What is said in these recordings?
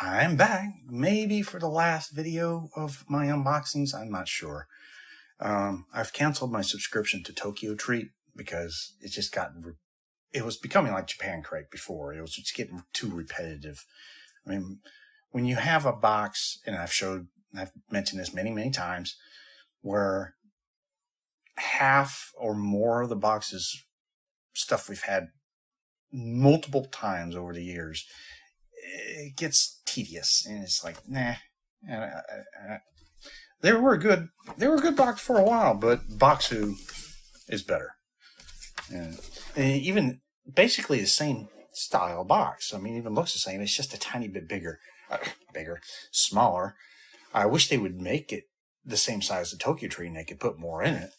I'm back, maybe for the last video of my unboxings, I'm not sure. I've canceled my subscription to Tokyo Treat because it just it was becoming like Japan Crate before. It was just getting too repetitive. I mean, when you have a box, and I've mentioned this many, many times, where half or more of the box is stuff we've had multiple times over the years, it gets tedious, and it's like, nah. They were a good box for a while, but Boxu is better. And even basically the same style box. I mean, it even looks the same. It's just a tiny bit smaller. I wish they would make it the same size as the Tokyo Treat and they could put more in it,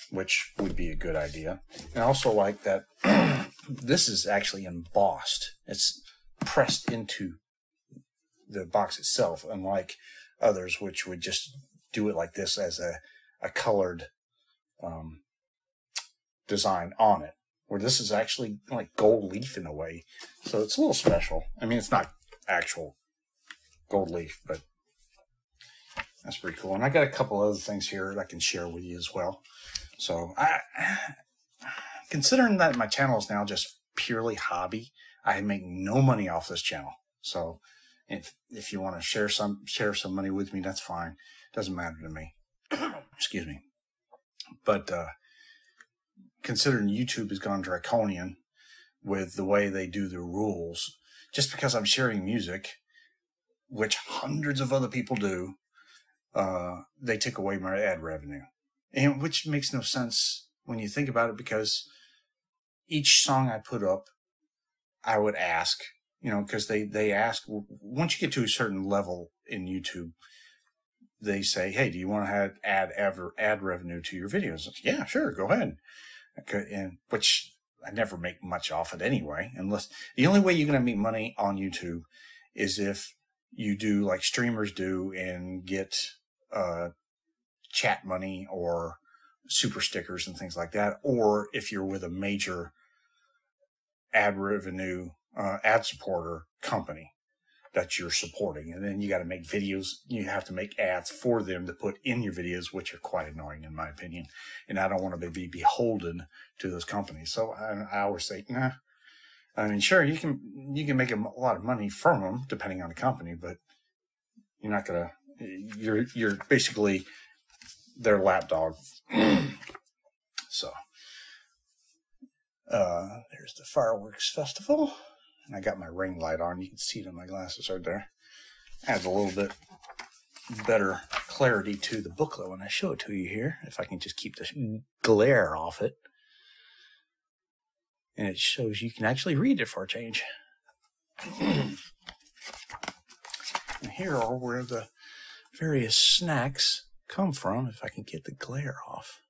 which would be a good idea. And I also like that this is actually embossed. It's pressed into the box itself, unlike others which would just do it like this as a colored design on it, where this is actually like gold leaf in a way. So it's a little special. I mean, it's not actual gold leaf, but that's pretty cool. And I got a couple other things here that I can share with you as well. So considering that my channel is now just purely hobby, I make no money off this channel. So if you want to share some money with me, that's fine. Doesn't matter to me. Excuse me. But considering YouTube has gone draconian with the way they do the rules, just because I'm sharing music, which hundreds of other people do, they took away my ad revenue, and which makes no sense when you think about it, because each song I put up, I would ask, because they ask, once you get to a certain level in YouTube, they say, hey, do you want to add ad revenue to your videos? Yeah, sure, go ahead. Okay, and which I never make much off it anyway, unless the only way you're going to make money on YouTube is if you do like streamers do and get chat money or super stickers and things like that, or if you're with a major ad revenue ad supporter company that you're supporting, and then you got to make videos. You have to make ads for them to put in your videos, which are quite annoying in my opinion. And I don't want to be beholden to those companies. So I always say, nah. I mean, sure, you can make a lot of money from them depending on the company, but you're not gonna. You're basically their lapdog. So there's the fireworks festival. And I got my ring light on. You can see it in my glasses right there. Adds a little bit better clarity to the booklet when I show it to you here. If I can just keep the glare off it. And it shows you can actually read it for a change. And here are where the various snacks come from, if I can get the glare off.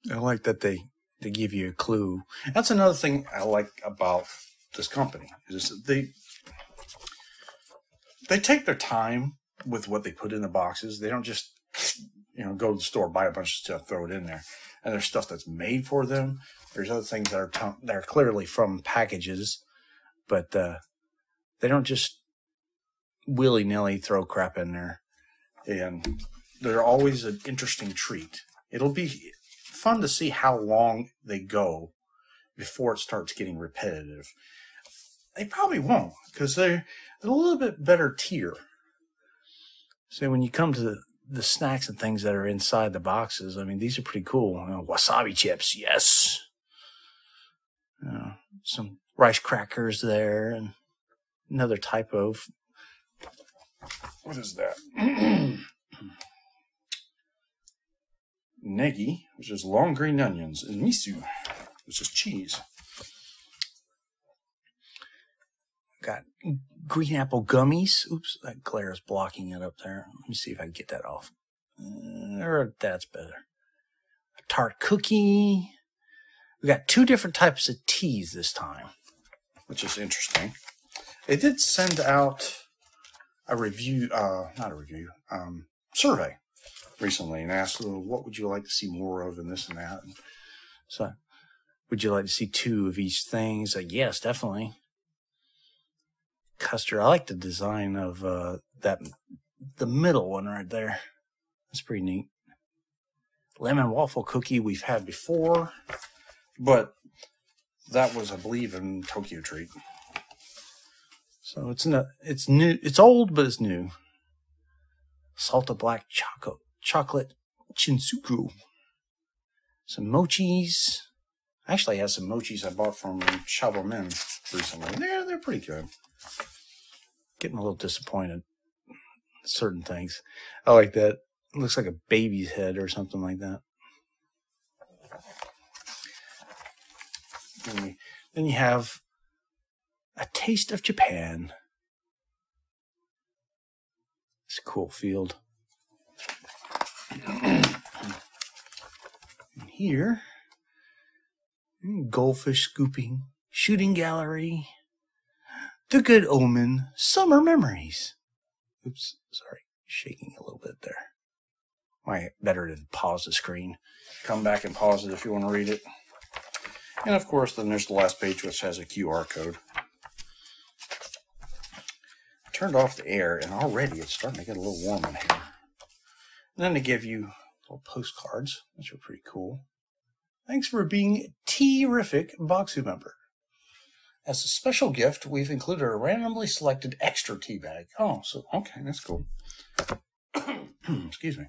I like that they give you a clue. That's another thing I like about this company, is they take their time with what they put in the boxes. They don't just go to the store, buy a bunch of stuff, throw it in there. And there's stuff that's made for them. There's other things that are clearly from packages, but they don't just willy-nilly throw crap in there. And they're always an interesting treat. It'll be fun to see how long they go before it starts getting repetitive. They probably won't, because they're a little bit better tier. So when you come to the snacks and things that are inside the boxes, I mean, these are pretty cool. Wasabi chips, yes. Some rice crackers there, and another type of, what is that? Negi, which is long green onions, and miso, which is cheese. Got green apple gummies. Oops, that glare is blocking it up there. Let me see if I can get that off. That's better. A tart cookie. We got 2 different types of teas this time, which is interesting. They did send out a review, survey recently, and asked, what would you like to see more of, and this and that. And so, would you like to see 2 of each thing? So, yes, definitely. custard. I like the design of the middle one right there. That's pretty neat. Lemon waffle cookie we've had before, but that was, I believe, in Tokyo Treat. So it's new. It's old, but it's new. Salted black chocolate chinsuku. Some mochis. I actually had some mochis I bought from Shabomen recently. They're pretty good. Getting a little disappointed in certain things. I like that. It looks like a baby's head or something like that. Then you have a taste of Japan. It's a cool field. And here, goldfish scooping, shooting gallery, The Good Omen, summer memories. Oops, sorry, shaking a little bit there. Might better to pause the screen. Come back and pause it if you want to read it. And of course, then there's the last page, which has a QR code. I turned off the air, and already it's starting to get a little warm in here. And then they give you little postcards, which are pretty cool. Thanks for being a terrific Boxu member. As a special gift, we've included a randomly selected extra tea bag. Oh, so okay, that's cool. Excuse me.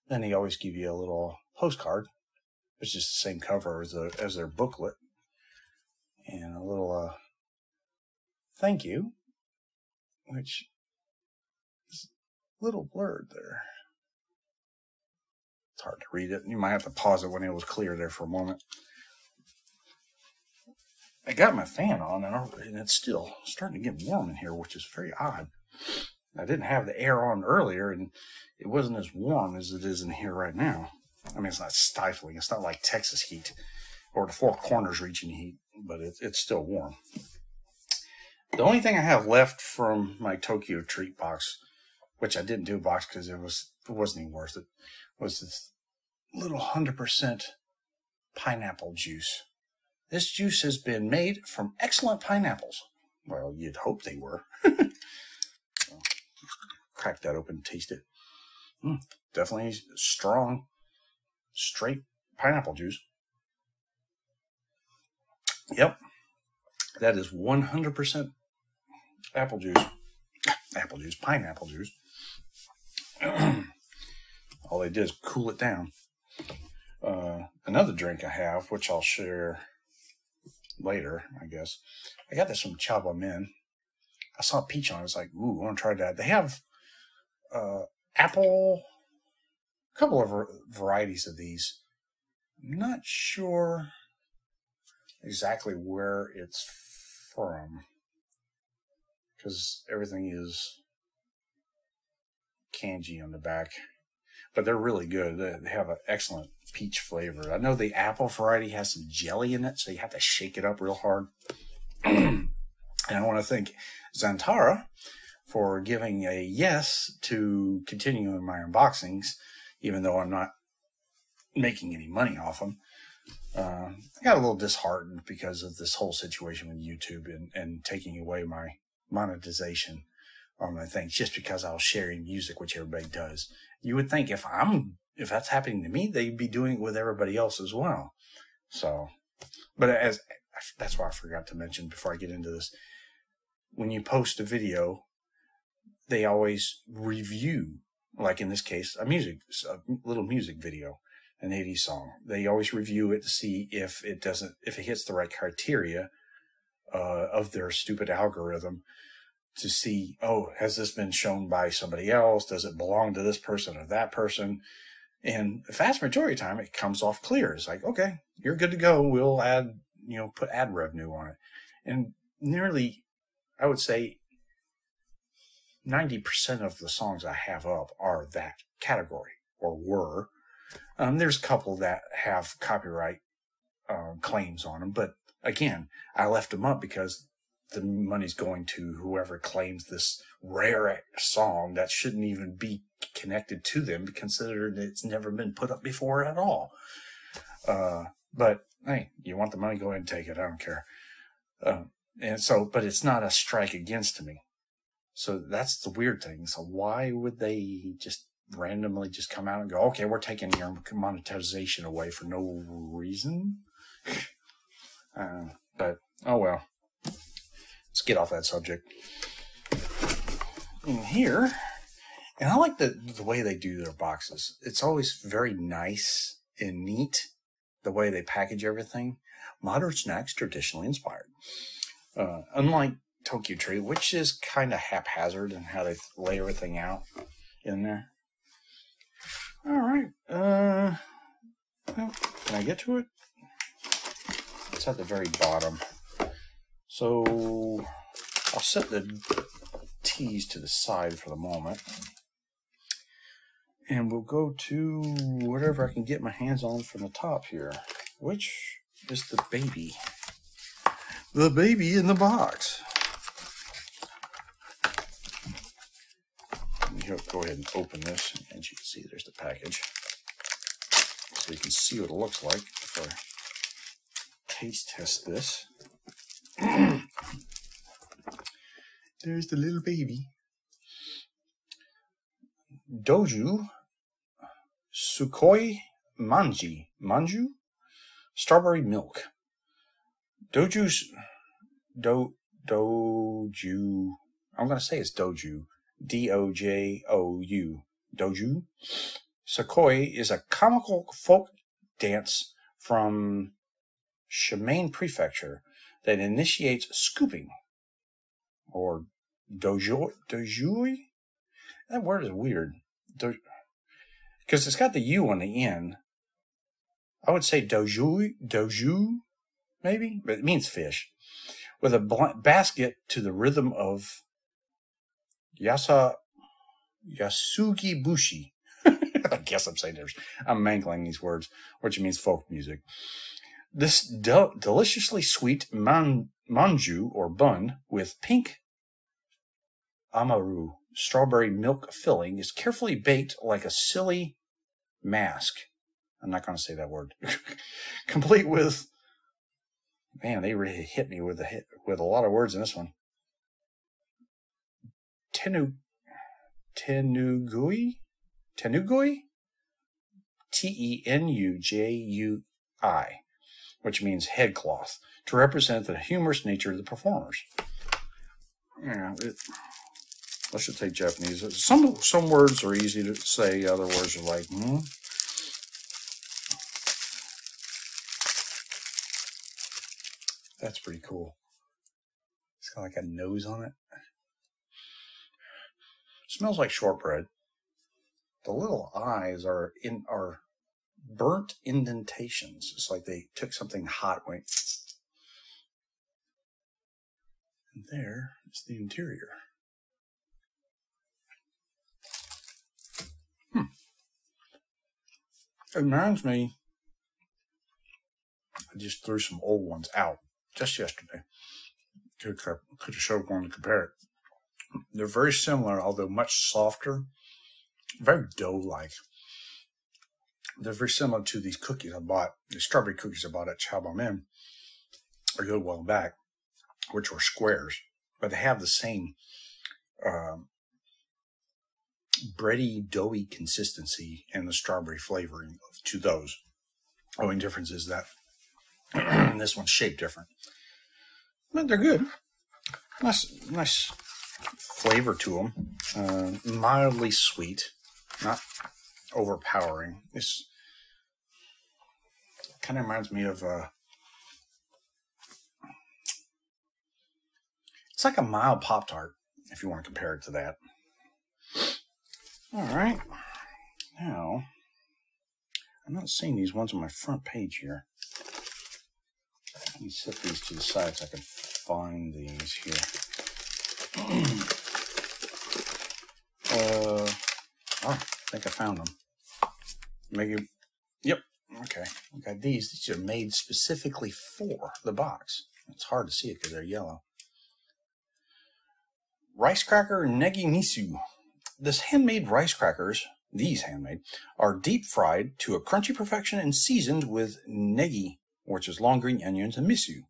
Then they always give you a little postcard. It's just the same cover as their booklet. And a little thank you, which is a little blurred there. It's hard to read it. You might have to pause it when it was clear there for a moment. I got my fan on, and it's still starting to get warm in here, which is very odd. I didn't have the air on earlier, and it wasn't as warm as it is in here right now. I mean, it's not stifling. It's not like Texas heat or the Four Corners region heat, but it's still warm. The only thing I have left from my Tokyo Treat box, which I didn't do a box because it wasn't even worth it, was this little 100% pineapple juice. This juice has been made from excellent pineapples. Well, you'd hope they were. So, crack that open and taste it. Definitely strong, straight pineapple juice. Yep. That is 100% apple juice. Pineapple juice. All they did is cool it down. Another drink I have, which I'll share later, I guess. I got this from Chabomen. I saw peach on it. I was like, ooh, I want to try that. They have apple, a couple of varieties of these. I'm not sure exactly where it's from because everything is kanji on the back. But they're really good. They have an excellent peach flavor. I know the apple variety has some jelly in it, so you have to shake it up real hard. And I want to thank Zantara for giving a yes to continuing my unboxings, even though I'm not making any money off them. I got a little disheartened because of this whole situation with YouTube and taking away my monetization on my things just because I was sharing music, which everybody does. You would think if that's happening to me, they'd be doing it with everybody else as well. So, but that's why I forgot to mention before I get into this. When you post a video, they always review, like in this case, a little music video, an 80s song. They always review it to see if it hits the right criteria of their stupid algorithm to see, oh, has this been shown by somebody else? Does it belong to this person or that person? And the vast majority of the time, it comes off clear. It's like, okay, you're good to go. We'll add, put ad revenue on it. And nearly, I would say 90% of the songs I have up are that category or were. There's a couple that have copyright claims on them. But again, I left them up because the money's going to whoever claims this rare song that shouldn't even be connected to them, considering it's never been put up before at all. But hey, you want the money, go ahead and take it. I don't care. And so, but it's not a strike against me. So that's the weird thing. So why would they just randomly just come out and go, okay, we're taking your monetization away for no reason? But, oh well. Let's get off that subject. In here, and I like the way they do their boxes. It's always very nice and neat, the way they package everything. Modern snacks, traditionally inspired. Unlike Tokyo Tree, which is kind of haphazard in how they lay everything out in there. All right. Well, can I get to it? It's at the very bottom. So I'll set the teas to the side for the moment. And we'll go to whatever I can get my hands on from the top here, which is the baby. The baby in the box. Let me go ahead and open this. And you can see there's the package. So you can see what it looks like before I taste test this. There's the little baby. Doju Sukoi Manju strawberry milk. Doju. I'm going to say it's Doju. Dojou. Doju. Sukoi is a comical folk dance from Shimane Prefecture that initiates scooping, or dojui. That word is weird, because it's got the U on the end. I would say doju, maybe, but it means fish. With a basket to the rhythm of yasugi bushi. I guess I'm saying I'm mangling these words, which means folk music. This deliciously sweet manju, or bun, with pink amaru strawberry milk filling is carefully baked like a silly mask. I'm not going to say that word. Complete with, man, they really hit me with a lot of words in this one. Tenugui? Tenujui, which means headcloth, to represent the humorous nature of the performers. Yeah, I should say Japanese. Some words are easy to say, other words are like, That's pretty cool. It's got like a nose on it. Smells like shortbread. The little eyes are burnt indentations. It's like they took something hot, went, and there is the interior. It reminds me, I just threw some old ones out just yesterday. Could have showed one to compare it. They're very similar, although much softer, very dough-like. They're very similar to these cookies I bought, the strawberry cookies I bought at Chow Bang Min a good while back, which were squares, but they have the same bready, doughy consistency and the strawberry flavoring to those. The only difference is that this one's shaped different. But they're good. Nice flavor to them. Mildly sweet, not overpowering. This kind of reminds me of it's like a mild Pop-Tart, if you want to compare it to that. All right. Now, I'm not seeing these ones on my front page here. Let me set these to the side so I can find these here. I think I found them. Maybe, yep, okay. We got these. These are made specifically for the box. It's hard to see it because they're yellow. Rice cracker negi misu. These handmade, are deep fried to a crunchy perfection and seasoned with negi, which is long green onions, and miso.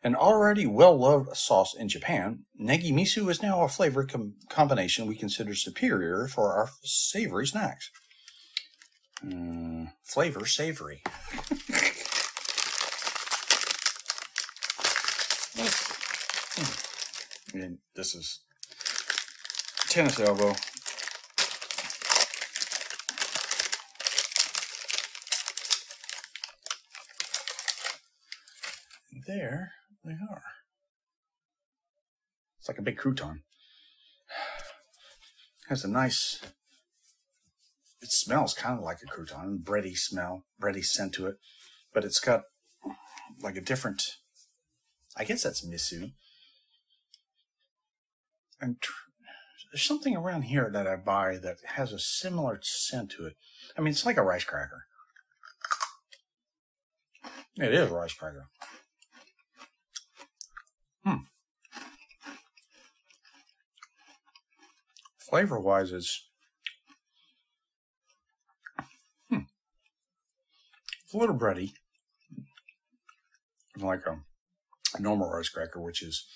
An already well-loved sauce in Japan, negi miso is now a flavor combination we consider superior for our savory snacks. Flavor savory. And this is tennis elbow. There they are. It's like a big crouton. Has a nice, it smells kind of like a crouton, bready smell, bready scent to it, but it's got like a different, I guess that's miso. And there's something around here that I buy that has a similar scent to it. I mean, it's like a rice cracker. It is a rice cracker. Flavor-wise, it's a little bready, like a normal rice cracker, which is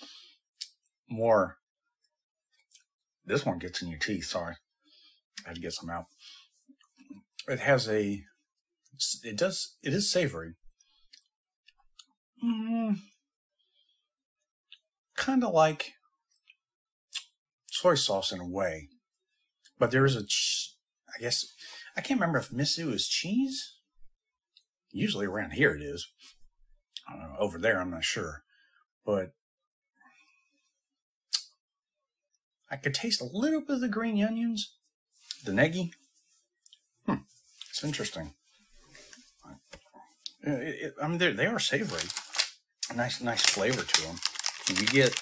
more. This one gets in your teeth. Sorry, I had to get some out. It has a. It is savory. Kind of like soy sauce in a way, but there is I guess, I can't remember if miso is cheese. Usually around here it is. I don't know, over there I'm not sure, but I could taste a little bit of the green onions, the negi. It's interesting. I mean, they are savory. A nice flavor to them. You get.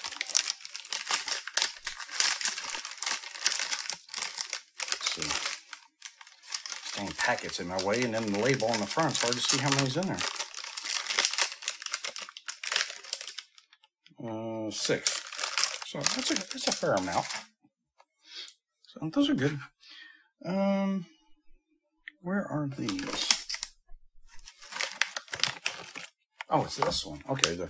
Dang, packets in my way, and then the label on the front. It's hard to see how many's in there. 6. So that's a fair amount. So those are good. Where are these? Oh, it's this one. Okay, the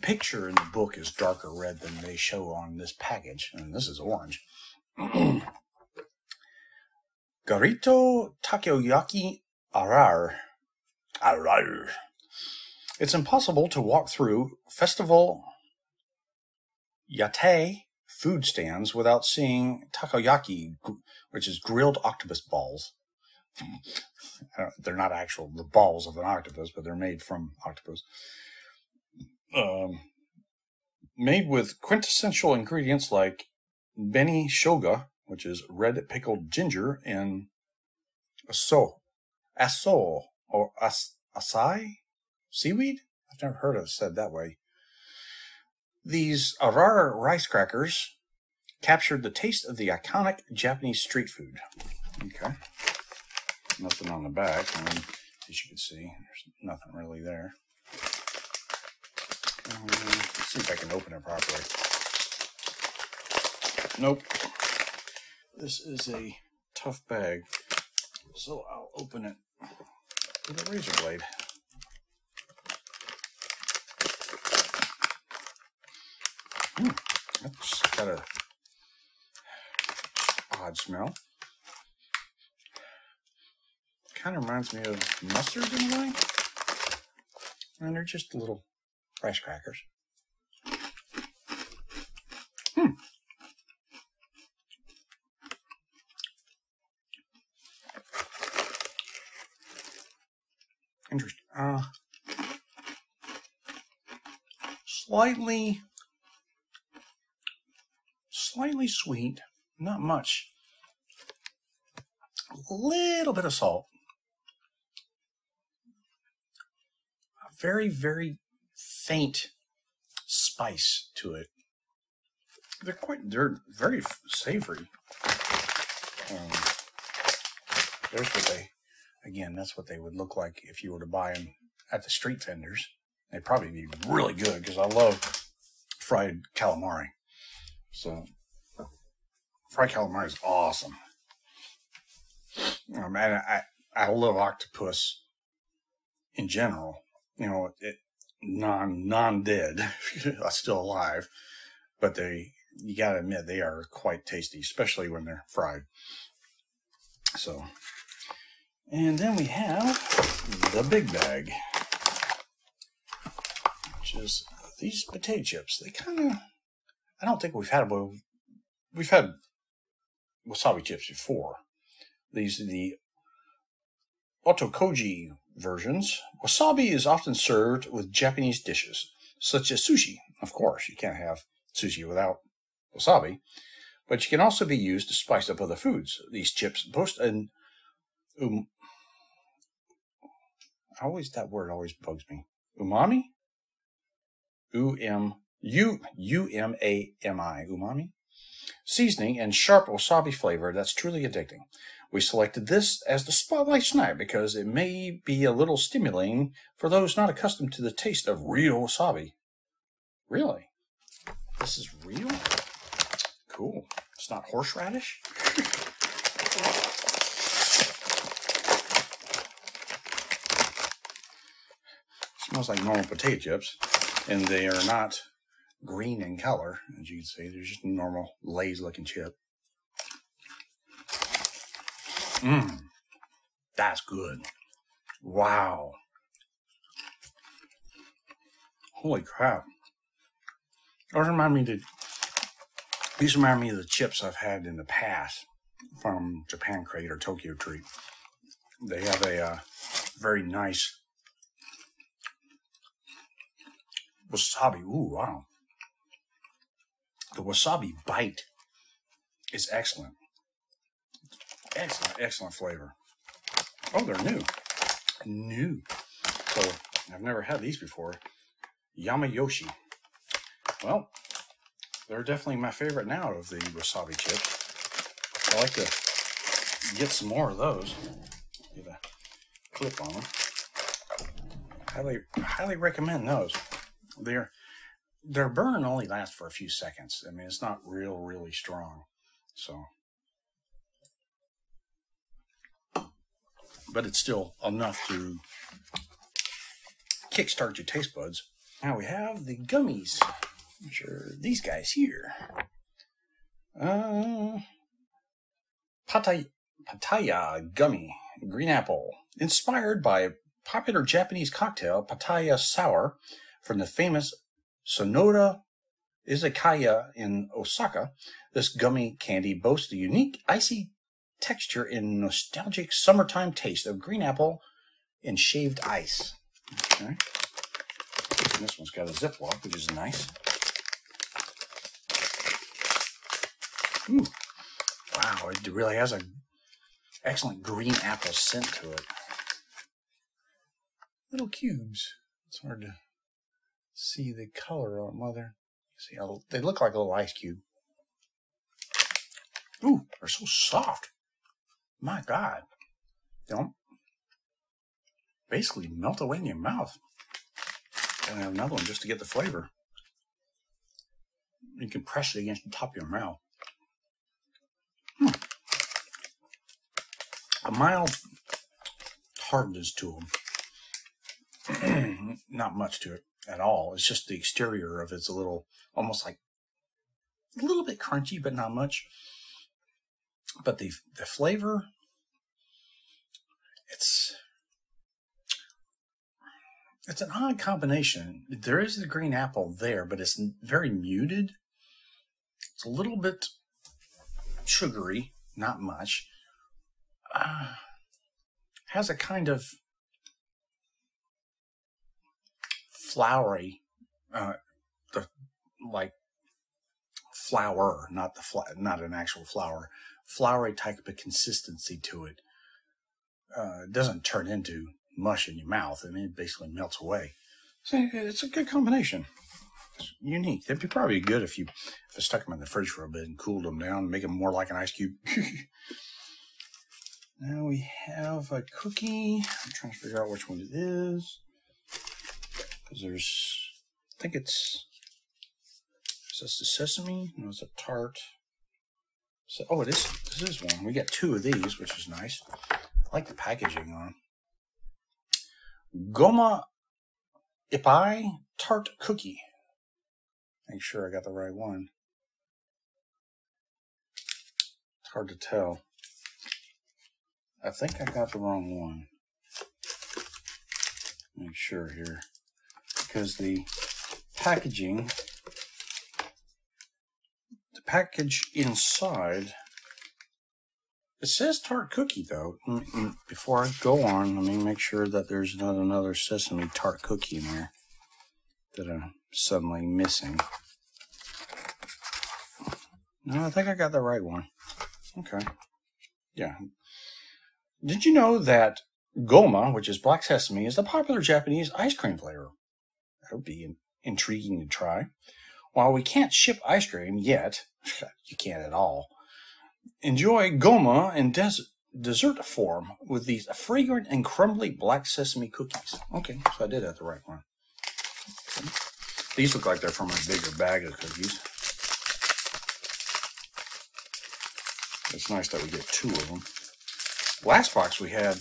picture in the book is darker red than they show on this package, and this is orange. Garito takoyaki arar. It's impossible to walk through festival yate food stands without seeing takoyaki, which is grilled octopus balls. They're not the balls of an octopus, but they're made from octopus. Made with quintessential ingredients like beni shoga, which is red pickled ginger, and aso or acai seaweed. I've never heard it said that way. These arar rice crackers captured the taste of the iconic Japanese street food. Okay. Nothing on the back. I mean, as you can see, there's nothing really there. Let's see if I can open it properly. Nope. This is a tough bag, so I'll open it with a razor blade. That's got a odd smell. Kind of reminds me of mustard in a way. And they're just little rice crackers. Interesting. Slightly sweet, not much. A little bit of salt. A very, very faint spice to it. They're very savory. There's what that's what they would look like if you were to buy them at the street vendors. They'd probably be really good because I love fried calamari. So, fried calamari is awesome. I love octopus in general. You know, non-dead, still alive, but you gotta admit they are quite tasty, especially when they're fried. So, and then we have the big bag, which is these potato chips. They kind of, I don't think we've had wasabi chips before. These are the Otokoji versions. Wasabi is often served with Japanese dishes, such as sushi. Of course, you can't have sushi without wasabi, but you can also be used to spice up other foods. These chips boast an that word always bugs me. Umami? U-M-A-M-I. Umami? Seasoning and sharp wasabi flavor that's truly addicting. We selected this as the spotlight snack because it may be a little stimulating for those not accustomed to the taste of real wasabi. Really? This is real? Cool. It's not horseradish? Smells like normal potato chips, and they are not green in color, as you can see. They're just a normal Lay's looking chip. That's good. Wow. Holy crap. These remind me of the chips I've had in the past from Japan Crate or Tokyo Treat. They have a very nice wasabi. Ooh, wow. The wasabi bite is excellent. Excellent flavor. Oh, they're new. So I've never had these before. Yamayoshi. Well, they're definitely my favorite now of the wasabi chips. I like to get some more of those. Get a clip on them. Highly recommend those. Their burn only lasts for a few seconds. I mean, it's not really strong. So, but it's still enough to kickstart your taste buds. Now we have the gummies, which are these guys here. Pattaya gummy, green apple, inspired by popular Japanese cocktail Pattaya Sour from the famous Sonoda Izakaya in Osaka. This gummy candy boasts a unique icy texture and nostalgic summertime taste of green apple and shaved ice. Okay. And this one's got a Ziploc, which is nice. Ooh. Wow, it really has an excellent green apple scent to it. Little cubes. It's hard to see the color on them. Well, they look like a little ice cube. Ooh, they're so soft. My God. They don't basically melt away in your mouth. And I have another one just to get the flavor. You can press it against the top of your mouth. A mild hardness to them. Not much to it at all. It's just the exterior of it's a little, almost like a little bit crunchy, but not much. But the flavor, it's an odd combination. There is the green apple there, but it's very muted. It's a little bit sugary, not much. Has a kind of floury, like flour, not an actual flour, floury type of consistency to it. It doesn't turn into mush in your mouth. I mean, it basically melts away. So it's a good combination. It's unique. They'd be probably good if I stuck them in the fridge for a bit and cooled them down, make them more like an ice cube. Now we have a cookie. I'm trying to figure out which one it is. Because I think is this the sesame? No, it's a tart. So, oh, this is one. We got two of these, which is nice. I like the packaging on them. Goma Ipai Tart Cookie. Make sure I got the right one. It's hard to tell. I think I got the wrong one. Make sure here. Because the packaging, the package inside, it says tart cookie though. Before I go on, let me make sure that there's not another sesame tart cookie in there that I'm suddenly missing. No, I think I got the right one. Okay. Yeah. Did you know that Goma, which is black sesame, is a popular Japanese ice cream flavor? That would be intriguing to try. While we can't ship ice cream yet, you can't at all, enjoy Goma in dessert form with these fragrant and crumbly black sesame cookies. Okay, so I did have the right one. Okay. These look like they're from a bigger bag of cookies. It's nice that we get 2 of them. Last box we had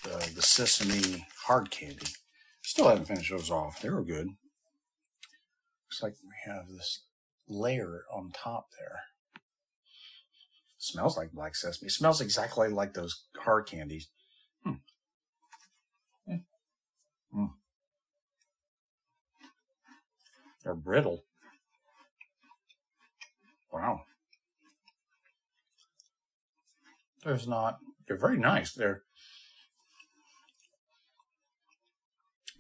the sesame hard candy. Still haven't finished those off. They were good. Looks like we have this layer on top there. Smells like black sesame. It smells exactly like those hard candies. They're brittle. Wow. They're very nice. They're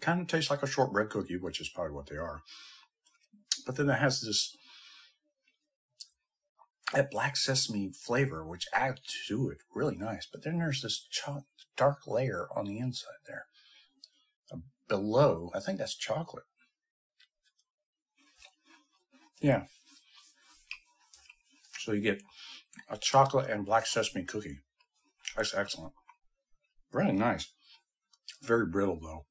kind of taste like a shortbread cookie, which is probably what they are. But then it has that black sesame flavor, which adds to it really nice. But then there's this dark layer on the inside there. Below, I think that's chocolate. Yeah. So you get a chocolate and black sesame cookie. That's excellent. Really nice. Very brittle though.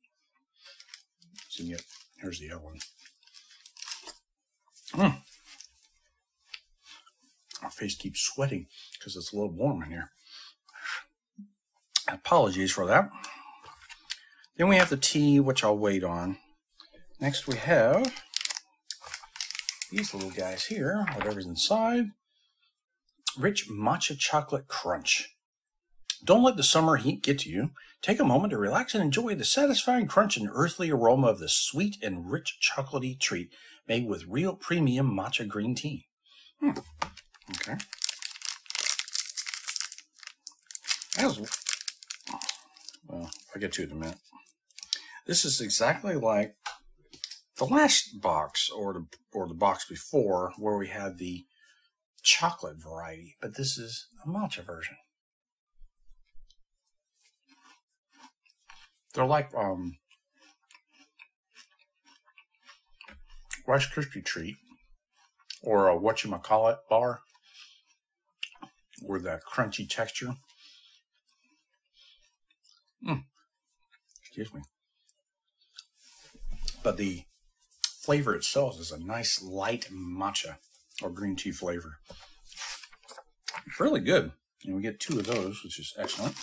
So you get, here's the other one. My face keeps sweating because it's a little warm in here. Apologies for that. Then we have the tea, which I'll wait on. Next we have these little guys here, whatever's inside. Rich matcha chocolate crunch. Don't let the summer heat get to you. Take a moment to relax and enjoy the satisfying crunch and earthly aroma of the sweet and rich chocolatey treat made with real premium matcha green tea. Okay. Well, I'll get to it in a minute. This is exactly like the last box or the box before where we had the chocolate variety, but this is a matcha version. They're like Rice Krispie treat or a whatchamacallit bar with that crunchy texture. Excuse me. But the flavor itself is a nice light matcha or green tea flavor. It's really good. And we get 2 of those, which is excellent.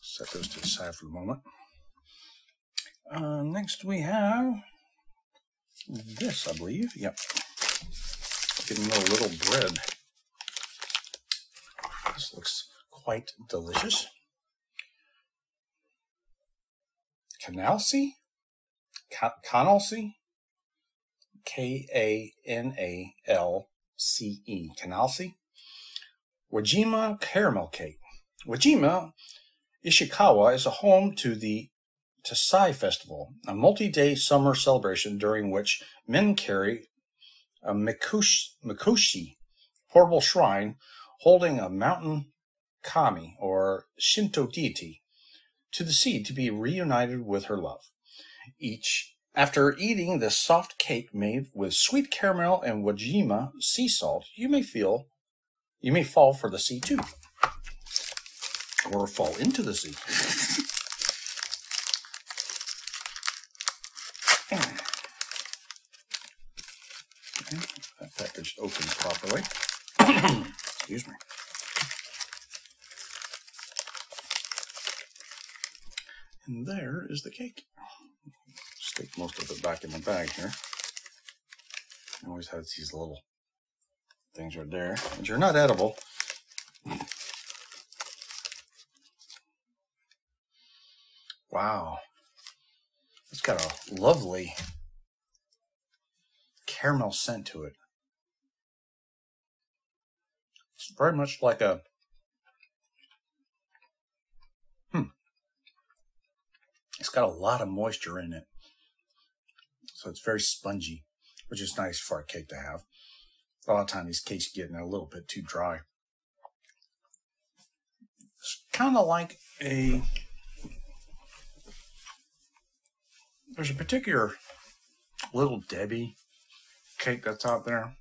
Set those to the side for the moment. Next we have this, I believe. Yep. Getting a little bread. This looks quite delicious. Kanalsi? Kanalsi? K-A-N-A-L-C-E. Kanalsi? Wajima Caramel Cake. Wajima Ishikawa is a home to the Taisai Festival, a multi-day summer celebration during which men carry a mikoshi, portable shrine holding a mountain kami, or Shinto deity, to the sea to be reunited with her love. After eating this soft cake made with sweet caramel and Wajima sea salt, you may fall for the sea too, or fall into the sea. Okay, that package opens properly. Excuse me. And there is the cake. Take most of it back in the bag here. It always has these little things right there, which are not edible. Wow. It's got a lovely caramel scent to it. It's very much like a It's got a lot of moisture in it. So it's very spongy, which is nice for a cake to have. A lot of times these cakes are getting a little bit too dry. It's kind of like there's a particular Little Debbie cake that's out there. I'm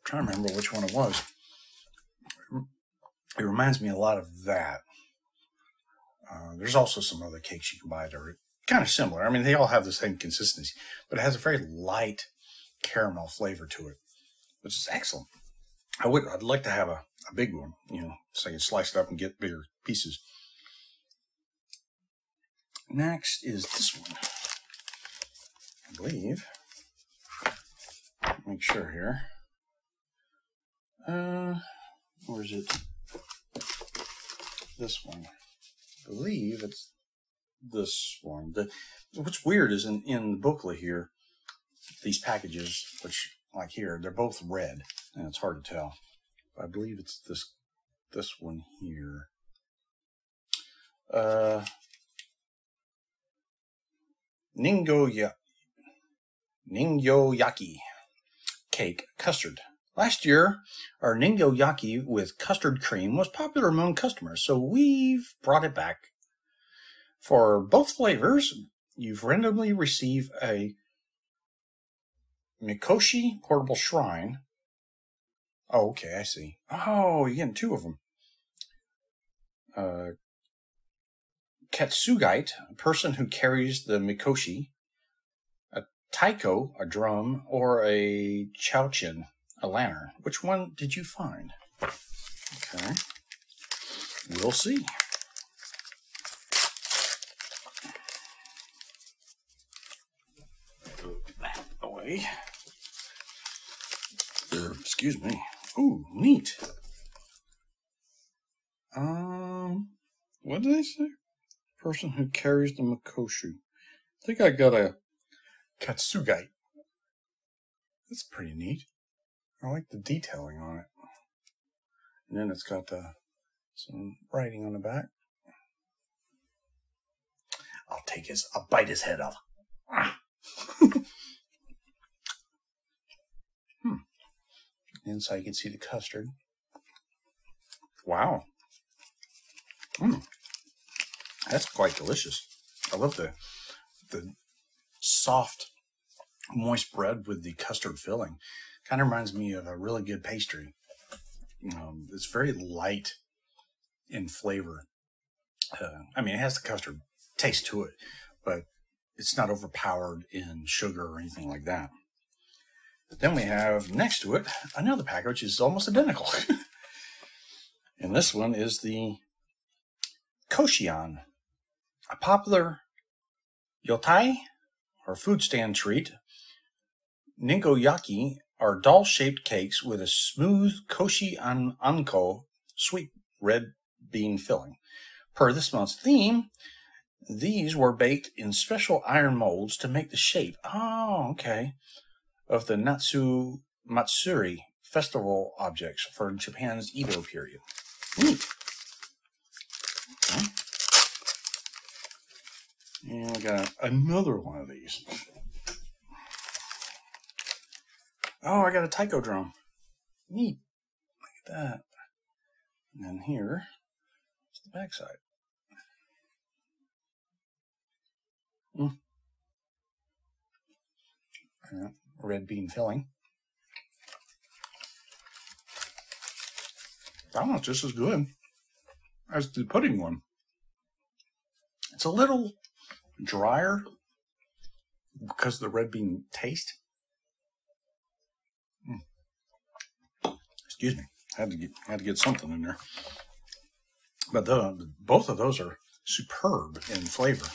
trying to remember which one it was. It reminds me a lot of that. There's also some other cakes you can buy that are kind of similar. I mean, they all have the same consistency, but it has a very light caramel flavor to it, which is excellent. I'd like to have a big one, so I can slice it up and get bigger pieces. Next is this one. I believe. Make sure here. Where is it? This one. I believe it's this one. What's weird is in the booklet here, these packages, which like here, they're both red, and it's hard to tell. But I believe it's this one here. Ningo-yaki cake custard. Last year, our Ningo-yaki with custard cream was popular among customers, so we've brought it back. For both flavors, you've randomly received a Mikoshi portable shrine. Oh, okay, I see. Oh, you're getting two of them. Katsugite, a person who carries the Mikoshi. A taiko, a drum, or a chauchin, a lantern. Which one did you find? Okay. We'll see. Put that away. Excuse me. Ooh, neat. What did they say? Person who carries the Mikoshi. I think I got a Katsugite. That's pretty neat. I like the detailing on it. And then it's got some writing on the back. I'll bite his head off. Ah. Inside you can see the custard. Wow. That's quite delicious. I love the soft, moist bread with the custard filling. Kind of reminds me of a really good pastry. It's very light in flavor. I mean, it has the custard taste to it, but it's not overpowered in sugar or anything like that. But then we have next to it another package which is almost identical. And this one is the Koshian, a popular yotai or food stand treat. Ningo-yaki are doll-shaped cakes with a smooth koshi anko sweet red bean filling. Per this month's theme, these were baked in special iron molds to make the shape, of the Natsu Matsuri festival objects for Japan's Edo period. Neat. Okay. And we got another one of these. Oh, I got a taiko drum. Neat. Look at that. And then here is the back side. Red bean filling. That one's just as good as the pudding one. It's a little drier because of the red bean taste. Excuse me, had to get something in there. But both of those are superb in flavor.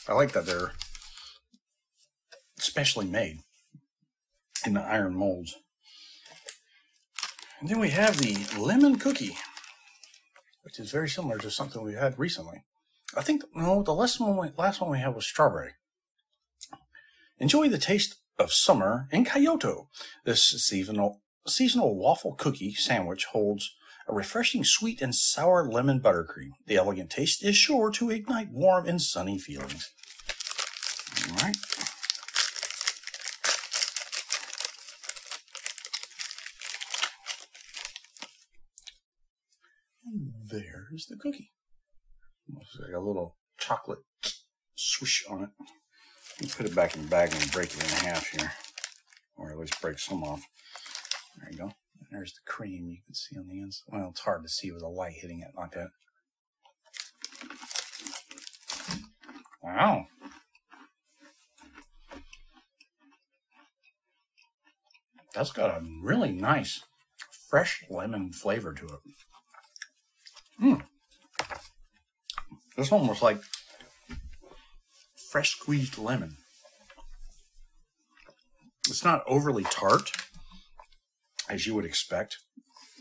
I like that they're specially made in the iron molds. And then we have the lemon cookie, which is very similar to something we had recently. I think, no, the last one we had was strawberry. Enjoy the taste of summer in Kyoto. This seasonal waffle cookie sandwich holds a refreshing sweet and sour lemon buttercream. The elegant taste is sure to ignite warm and sunny feelings. All right. And there's the cookie. Looks like a little chocolate swish on it. Let me put it back in the bag and break it in half here, or at least break some off. There you go. And there's the cream you can see on the inside. Well, it's hard to see with the light hitting it like that. Wow. That's got a really nice, fresh lemon flavor to it. It's almost like fresh squeezed lemon. It's not overly tart, as you would expect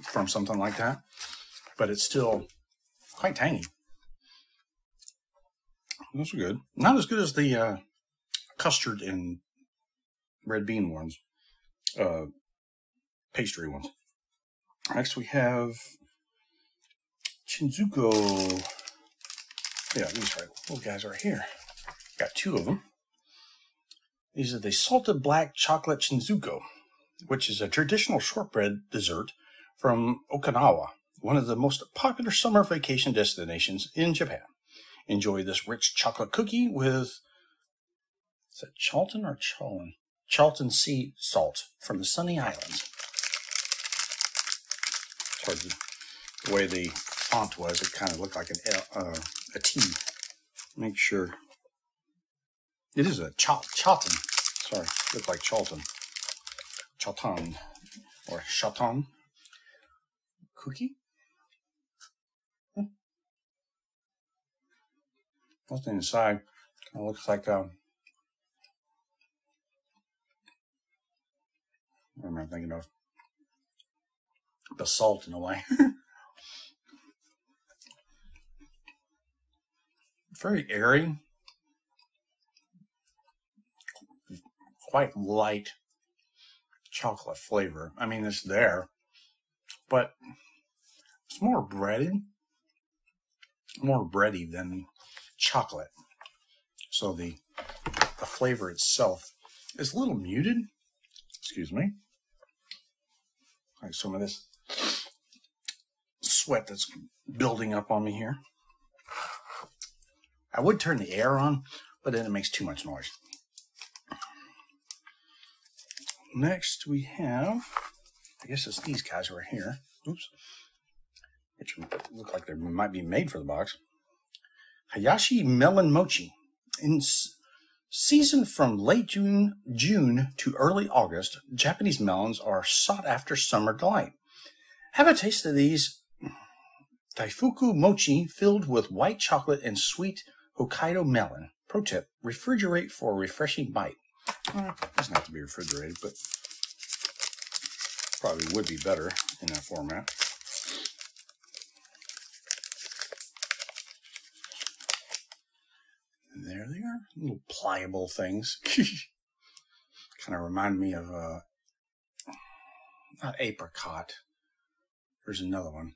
from something like that, but it's still quite tangy. Those are good. Not as good as the custard and red bean ones, pastry ones. Next we have Shinjuku. Yeah, these little guys right here. Got two of them. These are the salted black chocolate Shinjuku, which is a traditional shortbread dessert from Okinawa, one of the most popular summer vacation destinations in Japan. Enjoy this rich chocolate cookie with, is that Chalton or Challen? Chalton sea salt from the Sunny Islands. It's hard to, the way the font was, it kind of looked like a T. Make sure. It is a Chalton. Sorry, looked like Chalton. Chalton or Chaton cookie. Nothing inside. Kind of looks like what am I thinking of? Basalt in a way. Very airy. Quite light chocolate flavor. I mean, it's there, but it's more bready than chocolate. So the flavor itself is a little muted. Excuse me. Like some of this sweat that's building up on me here. I would turn the air on, but then it makes too much noise. Next we have, I guess it's these guys right here. Oops. Which look like they might be made for the box. Hayashi Melon Mochi. In season from late June to early August, Japanese melons are sought after summer delight. Have a taste of these Taifuku Mochi filled with white chocolate and sweet Hokkaido melon. Pro tip, refrigerate for a refreshing bite. It doesn't have to be refrigerated, but probably would be better in that format. And there they are, little pliable things. Kind of remind me of, not apricot. There's another one.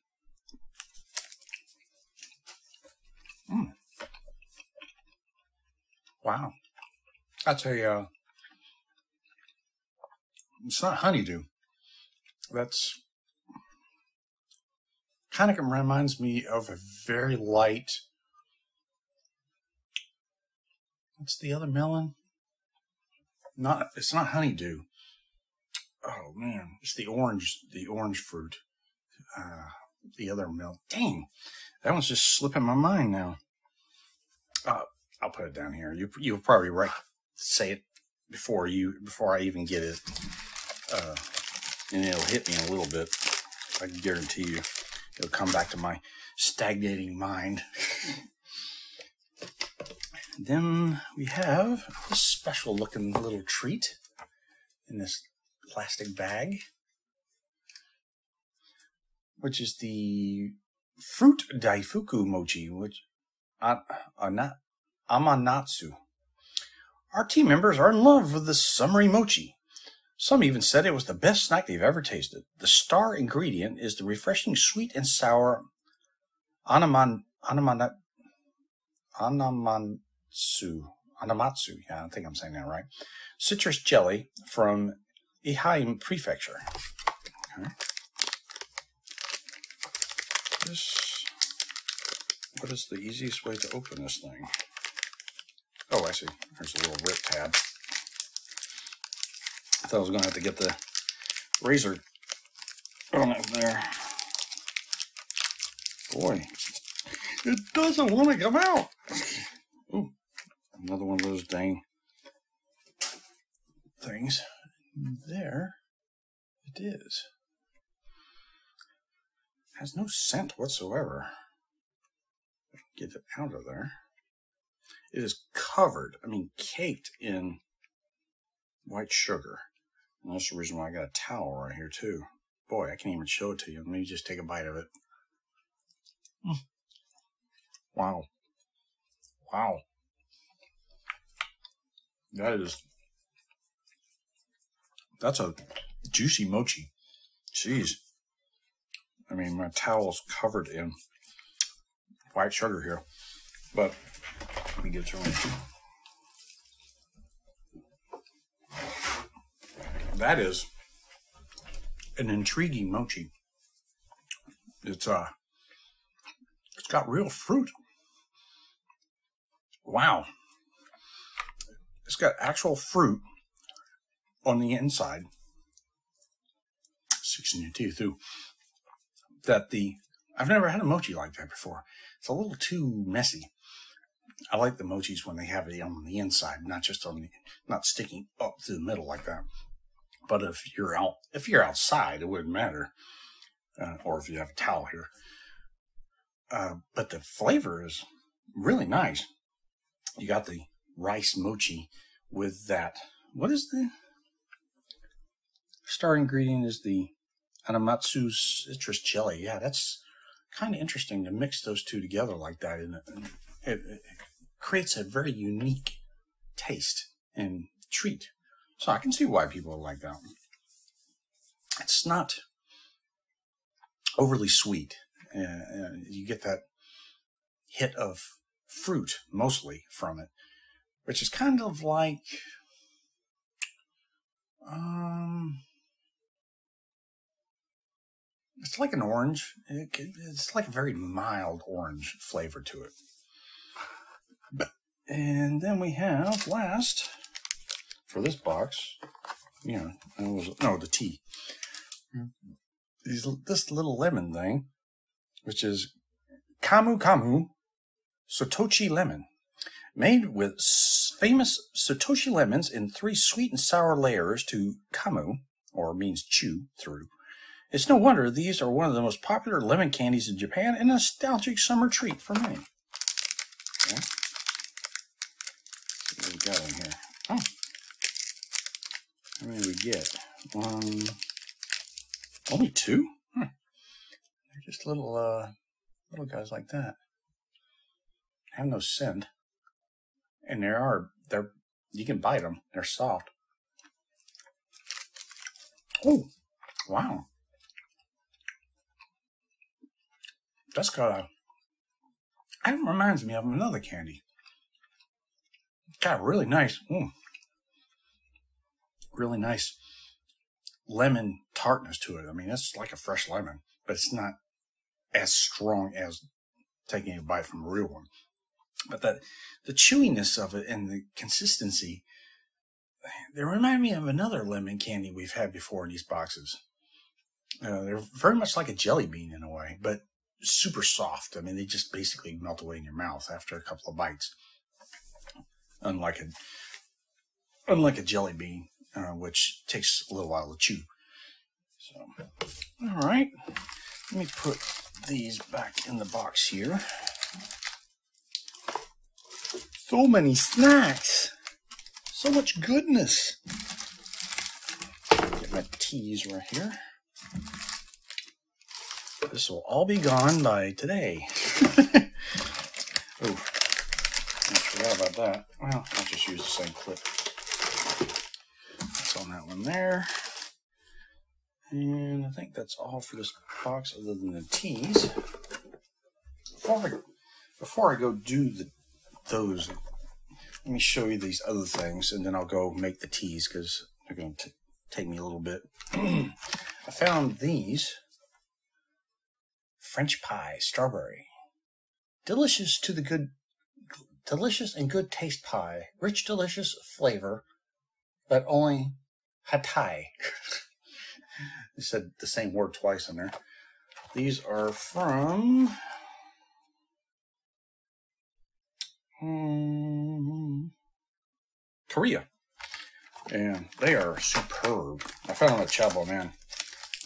Wow. That's a, it's not honeydew. That's kind of reminds me of a very light, what's the other melon? It's not honeydew. Oh man, it's the orange fruit. The other melon. Dang, that one's just slipping my mind now. I'll put it down here. You'll probably say it before I even get it, and it'll hit me in a little bit. I can guarantee you, it'll come back to my stagnating mind. Then we have this special looking little treat in this plastic bag, which is the fruit daifuku mochi, which amanatsu. Our team members are in love with this summery mochi. Some even said it was the best snack they've ever tasted. The star ingredient is the refreshing sweet and sour anamatsu. Yeah, I think I'm saying that right. Citrus jelly from Ehime Prefecture. Okay. What is the easiest way to open this thing? Oh, I see. There's a little rip tab. I thought I was going to have to get the razor on it there. Boy, it doesn't want to come out. Ooh, another one of those dang things. There it is. Has no scent whatsoever. Get it out of there. It is covered, caked in white sugar. And that's the reason why I got a towel right here too. Boy, I can't even show it to you. Let me just take a bite of it. Wow. Wow. That's a juicy mochi. Jeez. My towel's covered in white sugar here. But let me get to it. That is an intriguing mochi. It's got real fruit. Wow. It's got actual fruit on the inside. Sticks in your teeth too. I've never had a mochi like that before. It's a little too messy. I like the mochis when they have it on the inside, not just not sticking up to the middle like that. But if you're outside, it wouldn't matter. Or if you have a towel here. But the flavor is really nice. You got the rice mochi with that. What is the star ingredient? Is the anamatsu citrus jelly. Yeah, that's kind of interesting to mix those two together like that. And it creates a very unique taste and treat. So I can see why people like that. It's not overly sweet. You get that hit of fruit mostly from it, which is kind of like it's like an orange. It's like a very mild orange flavor to it. And then we have last for this box, the tea. This little lemon thing, which is Camu Camu Sotochi lemon, made with famous Sotochi lemons in 3 sweet and sour layers to camu, or means chew through. It's no wonder these are one of the most popular lemon candies in Japan and a nostalgic summer treat for many. Okay. What do we got in here? Oh. How many do we get? Only 2? They're just little guys like that. Have no scent. And you can bite them. They're soft. Oh, wow. That reminds me of another candy. It's got really nice, really nice lemon tartness to it. It's like a fresh lemon, but it's not as strong as taking a bite from a real one. But the chewiness of it and the consistency, they remind me of another lemon candy we've had before in these boxes. They're very much like a jelly bean in a way, but super soft. They just basically melt away in your mouth after a couple of bites. Unlike a jelly bean, which takes a little while to chew. So, all right. Let me put these back in the box here. So many snacks. So much goodness. Get my teas right here. This will all be gone by today. Oh, I forgot about that. Well, I'll just use the same clip. That's on that one there. And I think that's all for this box other than the teas. Before I go do those, let me show you these other things, and then I'll go make the teas because they're going to take me a little bit. I found these French pie strawberry. Delicious and good taste pie. Rich, delicious flavor, but only Hatay. They said the same word twice in there. These are from Korea. And they are superb. I found them at Chabo, man.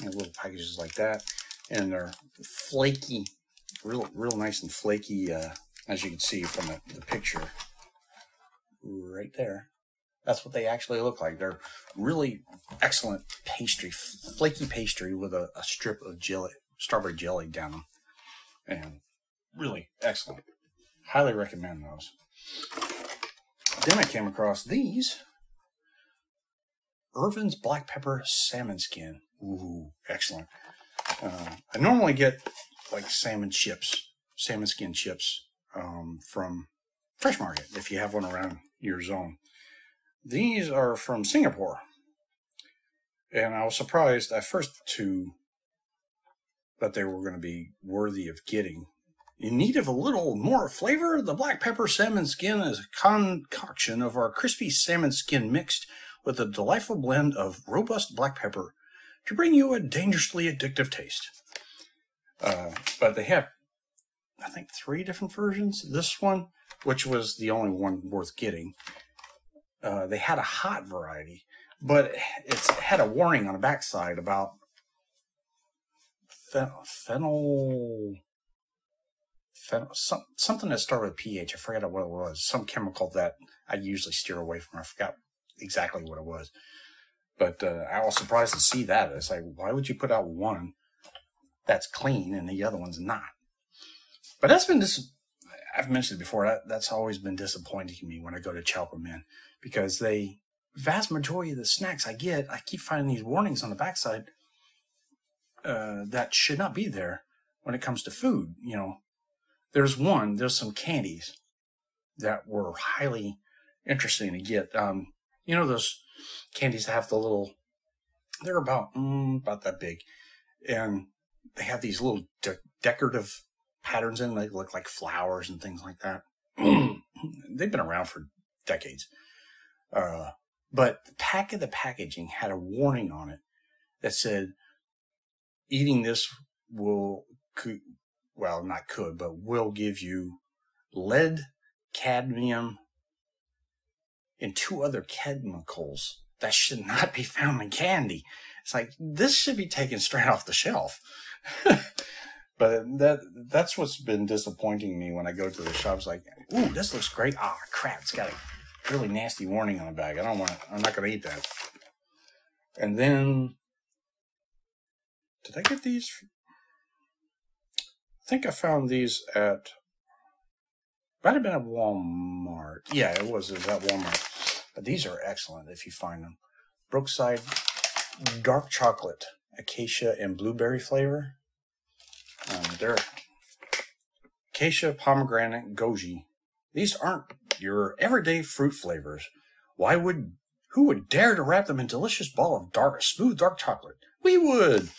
Little packages like that. And they're flaky, real nice and flaky, as you can see from the picture right there. That's what they actually look like. They're really excellent pastry, flaky pastry with a strip of jelly, strawberry jelly down them. And really excellent. Highly recommend those. Then I came across these. Irvin's Black Pepper Salmon Skin. Ooh, excellent. I normally get like salmon skin chips from Fresh Market, if you have one around your zone. These are from Singapore. And I was surprised at first that they were going to be worthy of getting. In need of a little more flavor, the Black Pepper Salmon Skin is a concoction of our crispy salmon skin mixed with a delightful blend of robust black pepper to bring you a dangerously addictive taste. But they have, I think, 3 different versions. This one, which was the only one worth getting, they had a hot variety, but it had a warning on the backside about something that started with pH. I forgot what it was. Some chemical that I usually steer away from. I forgot exactly what it was. But I was surprised to see that. It's like, why would you put out one that's clean and the other one's not? But that's been I've mentioned it before, that's always been disappointing to me when I go to Chowper, man, because vast majority of the snacks I get, I keep finding these warnings on the backside that should not be there when it comes to food. You know, there's some candies that were highly interesting to get. You know, those candies that have the little, they're about that big, and they have these little decorative patterns in them. They look like flowers and things like that. They've been around for decades. But the packaging had a warning on it that said, eating this will give you lead, cadmium, and 2 other chemicals that should not be found in candy. It's like, this should be taken straight off the shelf. But that's what's been disappointing me when I go to the shops. Like, ooh, this looks great. Ah, crap, it's got a really nasty warning on the bag. I'm not going to eat that. And then, did I get these? I think I found these might have been at Walmart. Yeah, it was at Walmart. But these are excellent if you find them. Brookside Dark Chocolate, Acacia and Blueberry flavor. They're Acacia, Pomegranate, Goji. These aren't your everyday fruit flavors. Who would dare to wrap them in a delicious ball of smooth dark chocolate? We would.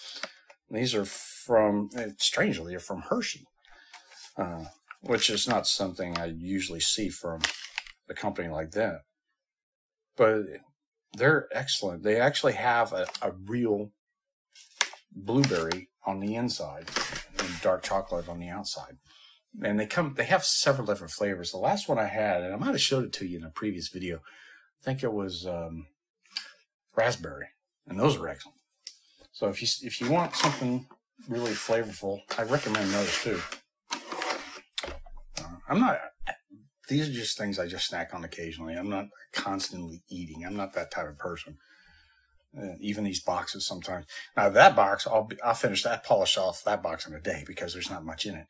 These are strangely, they're from Hershey, which is not something I usually see from a company like that. But they're excellent. They actually have a real blueberry on the inside and dark chocolate on the outside. And they have several different flavors. The last one I had, and I might have showed it to you in a previous video, I think it was raspberry, and those are excellent. So if you want something really flavorful, I recommend those too. these are just things I just snack on occasionally. I'm not constantly eating. I'm not that type of person. Even these boxes sometimes. Now that box, I'll finish that, polish off that box in a day because there's not much in it.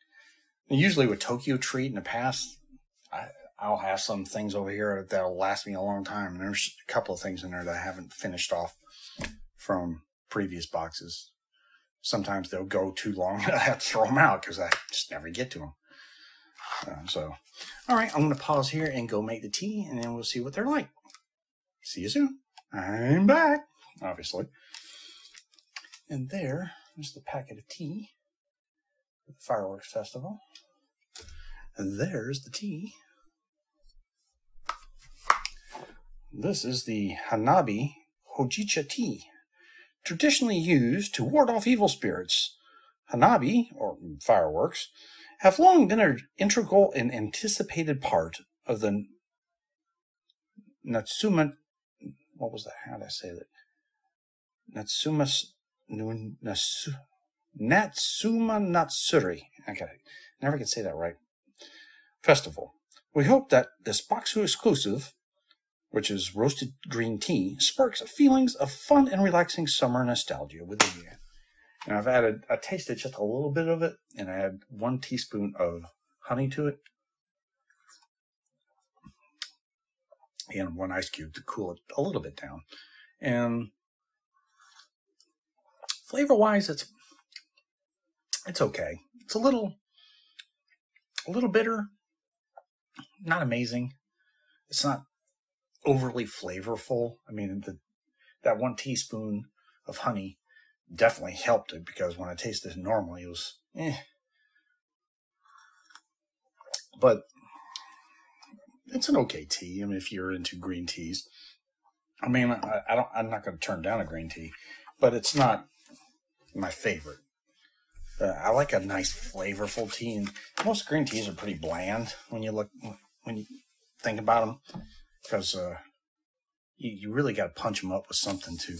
And usually with Tokyo Treat in the past, I'll have some things over here that'll last me a long time. And there's a couple of things in there that I haven't finished off from previous boxes. Sometimes they'll go too long. I have to throw them out because I just never get to them. All right, I'm going to pause here and go make the tea, and then we'll see what they're like. See you soon. I'm back, obviously. And there's the packet of tea for the fireworks festival. And there's the tea. This is the Hanabi Hojicha tea, traditionally used to ward off evil spirits. Hanabi, or fireworks, have long been an integral and anticipated part of the Natsuma. What was that? How did I say that? Natsuma Natsuri. Okay, never can say that right. Festival. We hope that this Boxu exclusive, which is roasted green tea, sparks feelings of fun and relaxing summer nostalgia within you. And I tasted just a little bit of it, and I had 1 teaspoon of honey to it, and 1 ice cube to cool it a little bit down. And flavor-wise, it's okay. It's a little bitter, not amazing. It's not overly flavorful. I mean, that 1 teaspoon of honey definitely helped it, because when I tasted it normally, it was But it's an okay tea. I mean, if you're into green teas, I mean, I'm not going to turn down a green tea, but it's not my favorite. I like a nice flavorful tea, and most green teas are pretty bland when you think about them, because you really got to punch them up with something to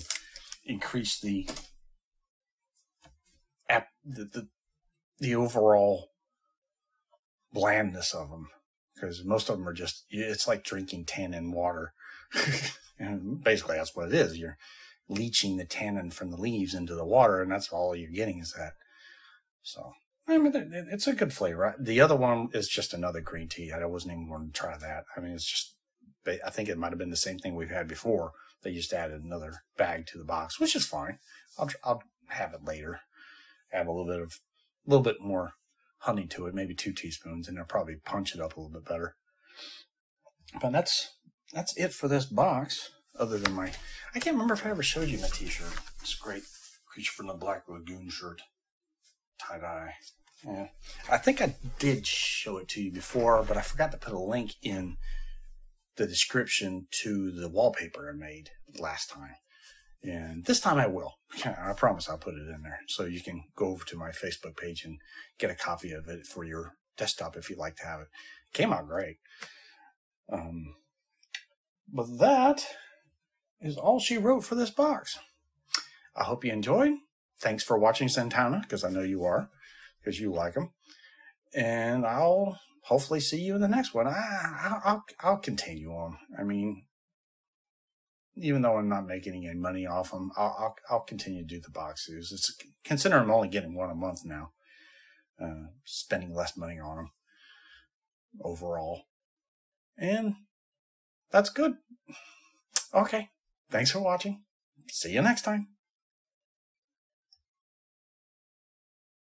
increase the overall blandness of them, because most of them are just, it's like drinking tannin water. And basically that's what it is. You're leaching the tannin from the leaves into the water, and that's all you're getting is that. So, I mean, it's a good flavor. The other one is just another green tea. I wasn't even going to try that. I mean, it's just, I think it might have been the same thing we've had before. They just added another bag to the box, which is fine. I'll have it later. Add a little bit more honey to it, maybe 2 teaspoons, and it'll probably punch it up a little bit better. But that's it for this box. Other than I can't remember if I ever showed you my t-shirt. It's a great Creature from the Black Lagoon shirt. Tie-dye. Yeah. I think I did show it to you before, but I forgot to put a link in the description to the wallpaper I made last time. And this time I will. I promise I'll put it in there. So you can go over to my Facebook page and get a copy of it for your desktop if you'd like to have it. It came out great. But that is all she wrote for this box. I hope you enjoyed. Thanks for watching Santana, because I know you are, because you like them. And I'll hopefully see you in the next one. I'll continue on. I mean, even though I'm not making any money off them, I'll continue to do the boxes. Consider I'm only getting 1 a month now. Spending less money on them overall. And that's good. Okay. Thanks for watching. See you next time.